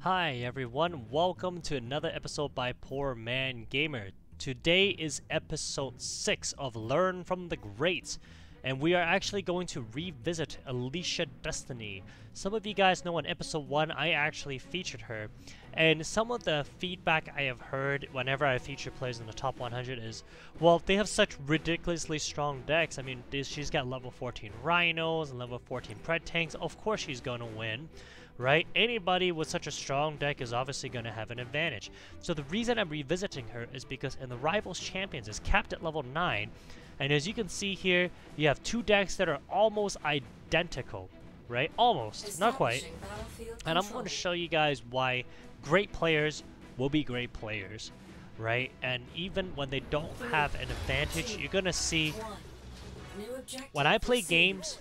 Hi everyone, welcome to another episode by Poor Man Gamer. Today is episode 6 of Learn from the Greats, and we are actually going to revisit Alicia Destiny. Some of you guys know in episode 1 I actually featured her, and some of the feedback I have heard whenever I feature players in the top 100 is, well, they have such ridiculously strong decks. I mean, she's got level 14 Rhinos and level 14 Pred Tanks, of course she's gonna win. Right? Anybody with such a strong deck is obviously going to have an advantage. So the reason I'm revisiting her is because in the Rivals Champions is capped at level 9, and as you can see here, you have two decks that are almost identical, right? Almost, not quite. And I'm going to show you guys why great players will be great players, right? And even when they don't have an advantage, you're going to see when I play games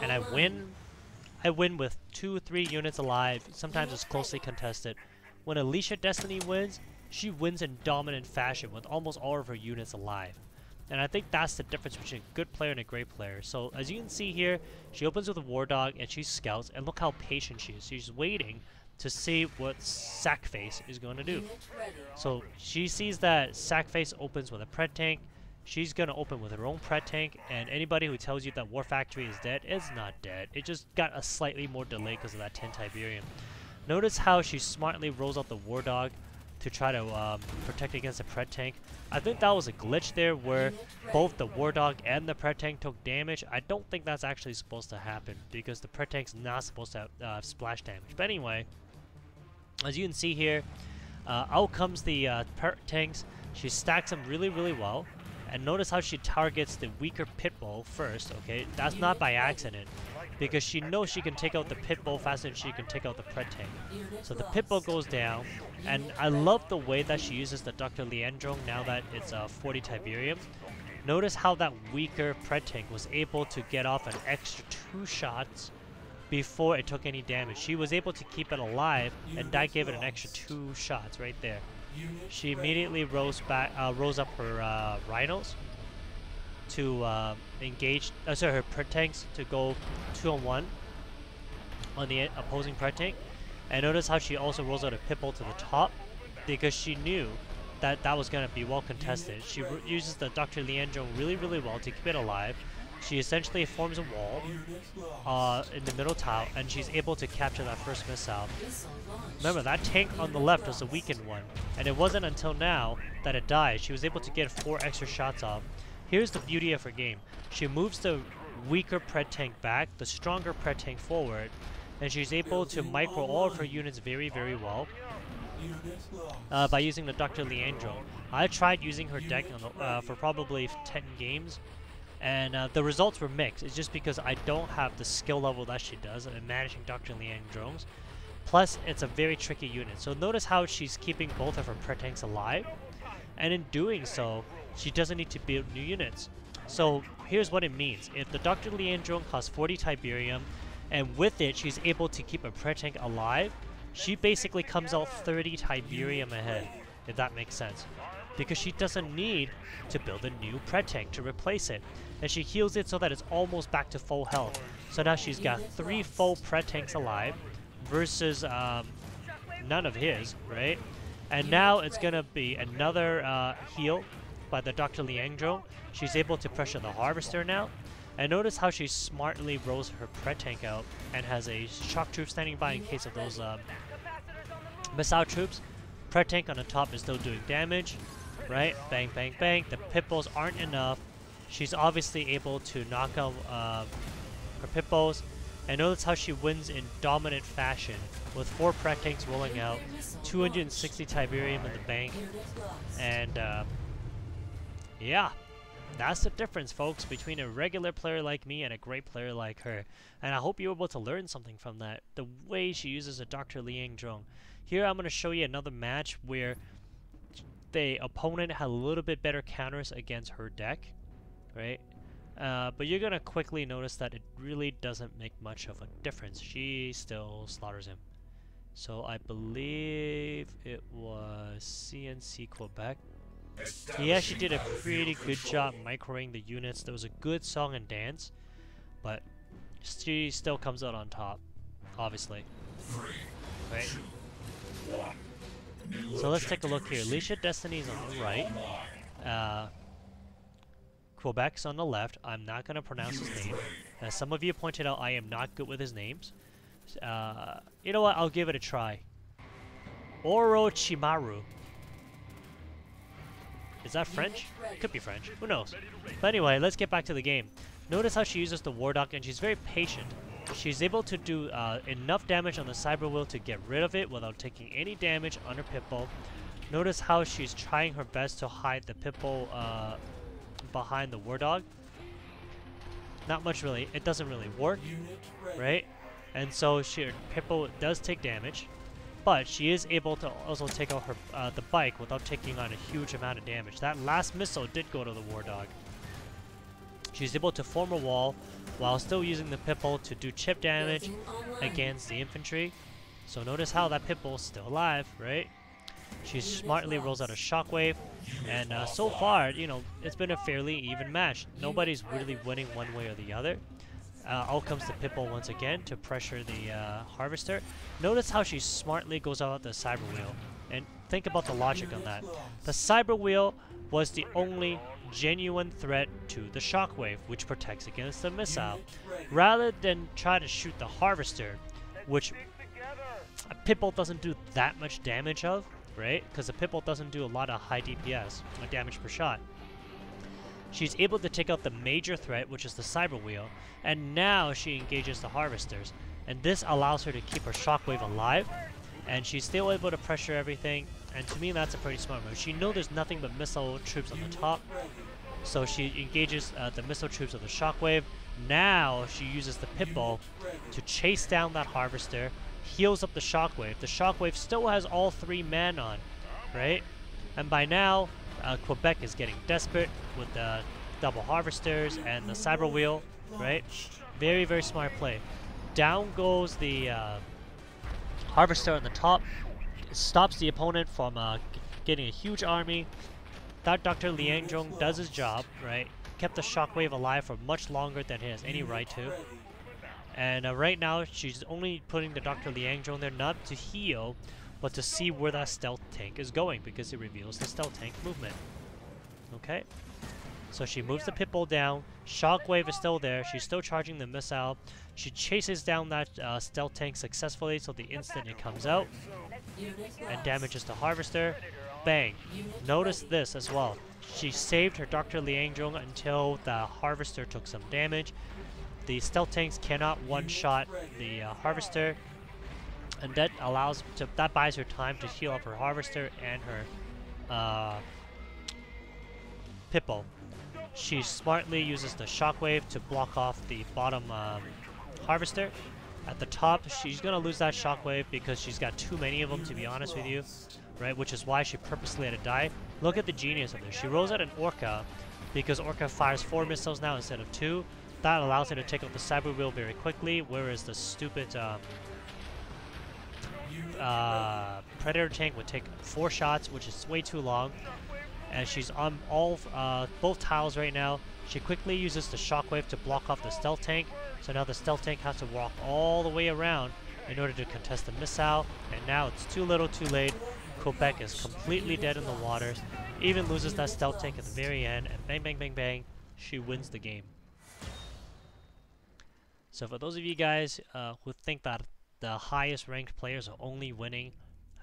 and I win with 2-3 units alive. Sometimes it's closely contested. When Alicia Destiny wins, she wins in dominant fashion with almost all of her units alive. And I think that's the difference between a good player and a great player. So as you can see here, she opens with a War Dog and she scouts, and look how patient she is. She's waiting to see what Sackface is going to do. So she sees that Sackface opens with a Pred Tank. She's going to open with her own Pred Tank, and anybody who tells you that War Factory is dead is not dead. It just got a slightly more delay because of that 10 Tiberium. Notice how she smartly rolls out the War Dog to try to protect against the Pred Tank. I think that was a glitch there where both the War Dog and the Pred Tank took damage. I don't think that's actually supposed to happen because the Pred Tank's not supposed to have splash damage. But anyway, as you can see here, out comes the Pred Tanks. She stacks them really, really well. And notice how she targets the weaker Pitbull first, okay? That's not by accident, because she knows she can take out the Pitbull faster than she can take out the Pred Tank. So the Pitbull goes down, and I love the way that she uses the Dr. Leandro now that it's 40 Tiberium. Notice how that weaker Pred Tank was able to get off an extra 2 shots before it took any damage. She was able to keep it alive, and that gave it an extra 2 shots right there. She immediately rose up her Rhinos to engage, her Pred Tanks to go 2-on-1 on the opposing Pred Tank. And notice how she also rolls out a Pitbull to the top because she knew that that was going to be well contested. She uses the Dr. Leandro really, really well to keep it alive. She essentially forms a wall in the middle tile, and she's able to capture that first missile. Remember, that tank on the left was a weakened one, and it wasn't until now that it died. She was able to get 4 extra shots off. Here's the beauty of her game. She moves the weaker Pred Tank back, the stronger Pred Tank forward, and she's able to micro all of her units very, very well by using the Dr. Leandro. I tried using her deck on for probably 10 games, and the results were mixed. It's just because I don't have the skill level that she does in managing Dr. Leandros. Plus, it's a very tricky unit. So notice how she's keeping both of her Pred Tanks alive, and in doing so, she doesn't need to build new units. So here's what it means. If the Dr. Leandro costs 40 Tiberium, and with it she's able to keep a Pred Tank alive, she basically comes out 30 Tiberium ahead, if that makes sense. Because she doesn't need to build a new Pred Tank to replace it. And she heals it so that it's almost back to full health. So now she's got 3 full Pred Tanks alive versus none of his, right? And now it's going to be another heal by the Dr. Leandro. She's able to pressure the Harvester now. And notice how she smartly rolls her Pred Tank out and has a Shock Troop standing by in case of those missile troops. Pred Tank on the top is still doing damage, right? Bang, bang, bang. The Pitbulls aren't enough. She's obviously able to knock out her Pitbulls. And notice how she wins in dominant fashion with 4 Pred Tanks rolling out, 260 Tiberium in the bank. And yeah, that's the difference, folks, between a regular player like me and a great player like her. And I hope you're able to learn something from that, the way she uses a Dr. Leandro. Here I'm going to show you another match where the opponent had a little bit better counters against her deck, right? But you're going to quickly notice that it really doesn't make much of a difference. She still slaughters him. So I believe it was CNC Quebec. He actually did a pretty good job microing the units. There was a good song and dance, but she still comes out on top, obviously. Right? So let's take a look here. Alicia Destiny is on the right. Quebec's on the left. I'm not going to pronounce his name. As some of you pointed out, I am not good with his names. You know what? I'll give it a try. Orochimaru. Is that French? It could be French. Who knows? But anyway, let's get back to the game. Notice how she uses the War Dog, and she's very patient. She's able to do enough damage on the Cyber Wheel to get rid of it without taking any damage on her Pitbull. Notice how she's trying her best to hide the Pitbull behind the War Dog. Not much really. It doesn't really work, right? And so Pitbull does take damage, but she is able to also take out her the bike without taking on a huge amount of damage. That last missile did go to the War Dog. She's able to form a wall while still using the Pitbull to do chip damage against the infantry. So notice how that Pitbull's still alive, right? She smartly rolls out a Shockwave, and so far, you know, it's been a fairly even match. Nobody's really winning one way or the other. Out comes the Pitbull once again to pressure the Harvester. Notice how she smartly goes out the Cyber Wheel, and think about the logic on that. The Cyber Wheel was the only genuine threat to the Shockwave, which protects against the missile, rather than try to shoot the Harvester, which a Pitbull doesn't do that much damage of, right? Because the Pitbull doesn't do a lot of high DPS, or damage per shot. She's able to take out the major threat, which is the Cyber Wheel, and now she engages the Harvesters, and this allows her to keep her Shockwave alive, and she's still able to pressure everything, and to me that's a pretty smart move. She knows there's nothing but missile troops on the top, so she engages the missile troops of the Shockwave. Now she uses the Pitbull to chase down that Harvester, heals up the Shockwave. The Shockwave still has all 3 men on, right? And by now, Quebec is getting desperate with the double Harvesters and the Cyber Wheel, right? Very, very smart play. Down goes the Harvester on the top, stops the opponent from getting a huge army. That Dr. Liangzhong does his job, right? Kept the Shockwave alive for much longer than he has any right to. And right now, she's only putting the Dr. Liangzhong there not to heal, but to see where that stealth tank is going, because it reveals the stealth tank movement. Okay? So she moves the Pitbull down. Shockwave is still there. She's still charging the missile. She chases down that stealth tank successfully, so the instant it comes out and damages the Harvester. Bang. Notice this as well. She saved her Dr. Liangzhong until the Harvester took some damage. The stealth tanks cannot one-shot the Harvester, and that buys her time to heal up her Harvester and her Pitbull. She smartly uses the Shockwave to block off the bottom Harvester. At the top, she's going to lose that Shockwave because she's got too many of them, to be honest with you, right? Which is why she purposely had to die. Look at the genius of this. She rolls out an Orca because Orca fires 4 missiles now instead of 2. That allows her to take out the Cyber Wheel very quickly, whereas the stupid Predator tank would take 4 shots, which is way too long. And she's on both tiles right now. She quickly uses the Shockwave to block off the stealth tank, so now the stealth tank has to walk all the way around in order to contest the missile, and now it's too little too late. Quebec is completely dead in the waters, even loses that stealth tank at the very end, and bang, bang, bang, bang, she wins the game. So for those of you guys who think that the highest ranked players are only winning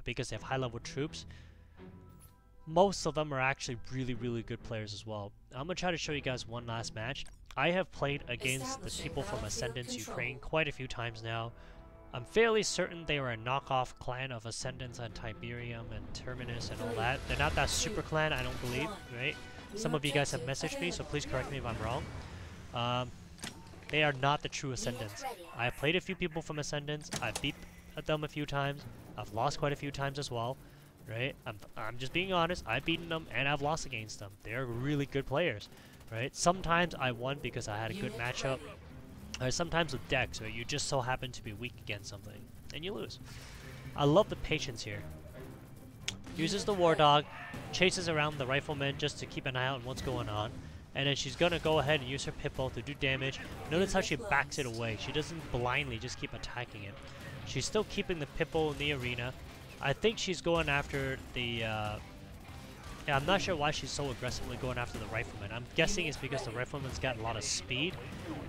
because they have high level troops, most of them are actually really, really good players as well. I'm going to try to show you guys one last match. I have played against the people from Ascendance Ukraine quite a few times now. I'm fairly certain they are a knockoff clan of Ascendance and Tiberium and Terminus and all that. They're not that super clan, I don't believe, right? Some of you guys have messaged me, so please correct me if I'm wrong. They are not the true Ascendants. I have played a few people from Ascendance. I've beat them a few times. I've lost quite a few times as well. Right? I'm just being honest. I've beaten them and I've lost against them. They're really good players, right? Sometimes I won because I had a good matchup. Or sometimes with decks, right? You just so happen to be weak against something and you lose. I love the patience here. Uses the War Dog, chases around the Rifleman just to keep an eye out on what's going on. And then she's gonna go ahead and use her Pitbull to do damage. Notice how she backs it away. She doesn't blindly just keep attacking it. She's still keeping the Pitbull in the arena. I think she's going after the, yeah, I'm not sure why she's so aggressively going after the rifleman. I'm guessing it's because the rifleman's got a lot of speed,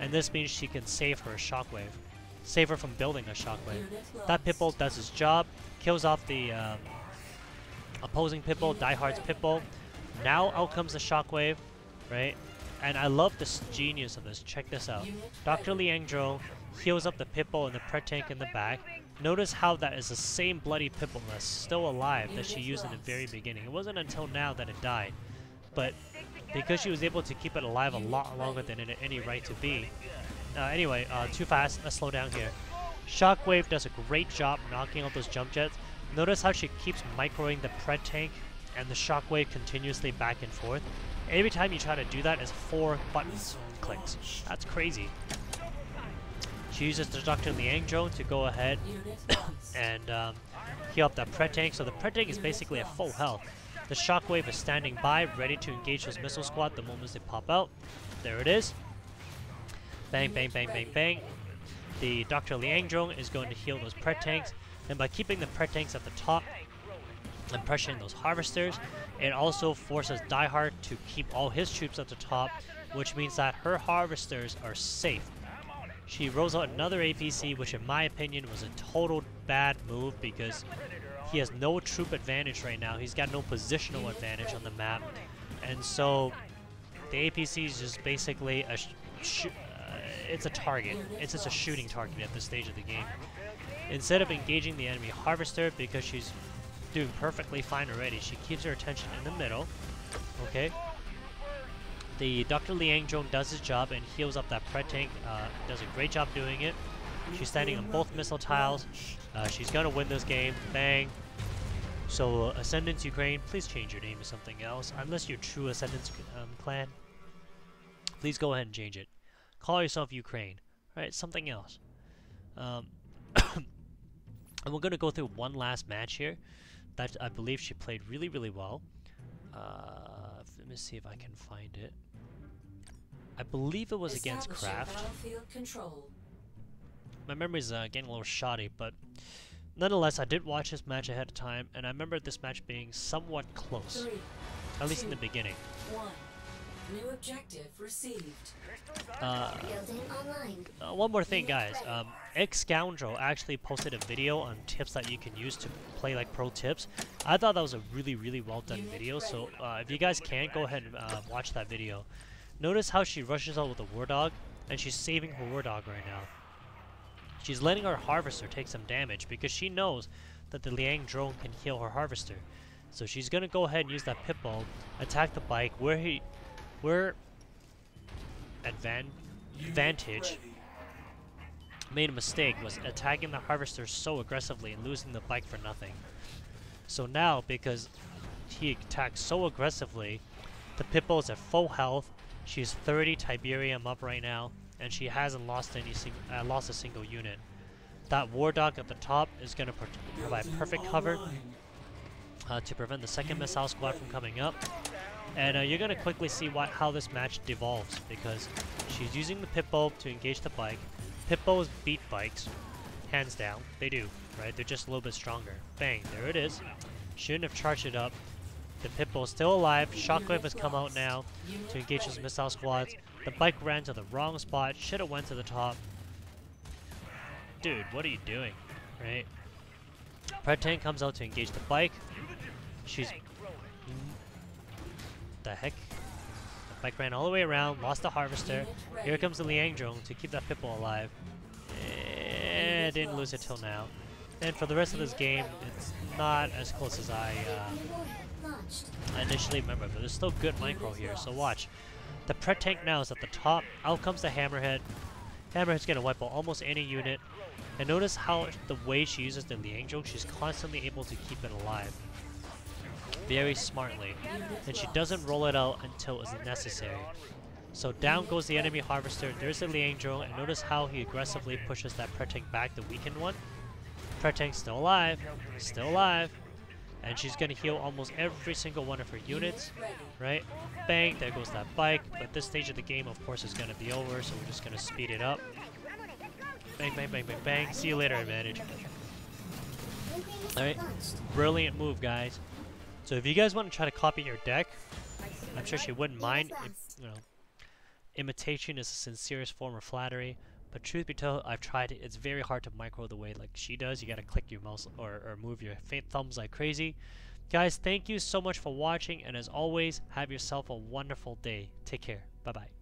and this means she can save her shockwave. Save her from building a shockwave. That Pitbull does his job, kills off the opposing Pitbull, Diehard's Pitbull. Now out comes the shockwave, right? And I love this genius of this. Check this out. Dr. Liangzhou heals up the Pitbull and the Pret Tank in the back. Notice how that is the same bloody Pitbull that's still alive that she used in the very beginning. It wasn't until now that it died. But because she was able to keep it alive a lot longer than it had any right to be. Anyway, too fast. Let's slow down here. Shockwave does a great job knocking out those jump jets. Notice how she keeps microing the Pret Tank and the Shockwave continuously back and forth. Every time you try to do that, it's 4 buttons clicks. That's crazy. She uses the Dr. Liangzhou to go ahead and heal up that Pret Tank. So the Pret Tank is basically at full health. The Shockwave is standing by, ready to engage those missile squad the moment they pop out. There it is. Bang, bang, bang, bang, bang. The Dr. Liangzhou is going to heal those Pret Tanks. And by keeping the Pret Tanks at the top and pressuring those harvesters, it also forces Diehard to keep all his troops at the top, which means that her harvesters are safe. She rolls out another APC, which in my opinion was a total bad move because he has no troop advantage right now. He's got no positional advantage on the map. And so the APC is just basically it's a target. It's just a shooting target at this stage of the game. Instead of engaging the enemy harvester, because she's doing perfectly fine already, she keeps her attention in the middle. Okay. The Dr. Liangzhou does his job and heals up that Pret Tank. Does a great job doing it. She's standing on both missile tiles. She's gonna win this game. Bang. So Ascendance Ukraine, please change your name to something else. Unless you're true Ascendance clan, please go ahead and change it. Call yourself Ukraine. Right, something else. And we're gonna go through one last match here that I believe she played really, really well. Let me see if I can find it. I believe it was against Kraft. My memory's getting a little shoddy, but nonetheless, I did watch this match ahead of time, and I remember this match being somewhat close, at least in the beginning. New objective received. One more thing, guys. X-Scoundrel actually posted a video on tips that you can use to play like pro tips. I thought that was a really, really well done video. So if you guys can, go ahead and watch that video. Notice how she rushes out with the War Dog, and she's saving her War Dog right now. She's letting her Harvester take some damage because she knows that the Liang drone can heal her Harvester. So she's gonna go ahead and use that Pitbull, attack the bike where Advantage made a mistake was attacking the Harvester so aggressively and losing the bike for nothing. So now, because he attacked so aggressively, the Pitbull is at full health. She's 30 Tiberium up right now, and she hasn't lost a single unit. That War Dog at the top is going to provide perfect cover to prevent the second missile squad from coming up. And you're going to quickly see how this match devolves, because she's using the Pitbull to engage the bike. Pitbulls beat bikes, hands down. They do, right? They're just a little bit stronger. Bang, there it is. Shouldn't have charged it up. The Pitbull's still alive. Shockwave has come out now to engage his missile squads. The bike ran to the wrong spot. Should have went to the top. Dude, what are you doing? Right? Pret Tank comes out to engage the bike. She's... the heck? The bike ran all the way around, lost the Harvester. Here comes the Liangzhou to keep that Pitbull alive. Didn't lose it till now. And for the rest of this game, it's not as close as I initially remember, but there's still good micro here, so watch. The Pret Tank now is at the top. Out comes the Hammerhead. Hammerhead's gonna wipe out almost any unit. And notice how the way she uses the Liangzhou, she's constantly able to keep it alive. Very smartly. And she doesn't roll it out until it's necessary. So down goes the enemy Harvester. There's the Liangzhou, and notice how he aggressively pushes that Pret Tank back, the weakened one. Pret Tank's still alive. Still alive. And she's going to heal almost every single one of her units, right? Bang, there goes that bike. But this stage of the game, of course, is going to be over, so we're just going to speed it up. Bang, bang, bang, bang, bang. See you later, Advantage. Alright, brilliant move, guys. So if you guys want to try to copy your deck, I'm sure she wouldn't mind. You know, imitation is the sincerest form of flattery. But truth be told, I've tried it. It's very hard to micro the way like she does. You gotta click your mouse or move your thumbs like crazy. Guys, thank you so much for watching. And as always, have yourself a wonderful day. Take care. Bye-bye.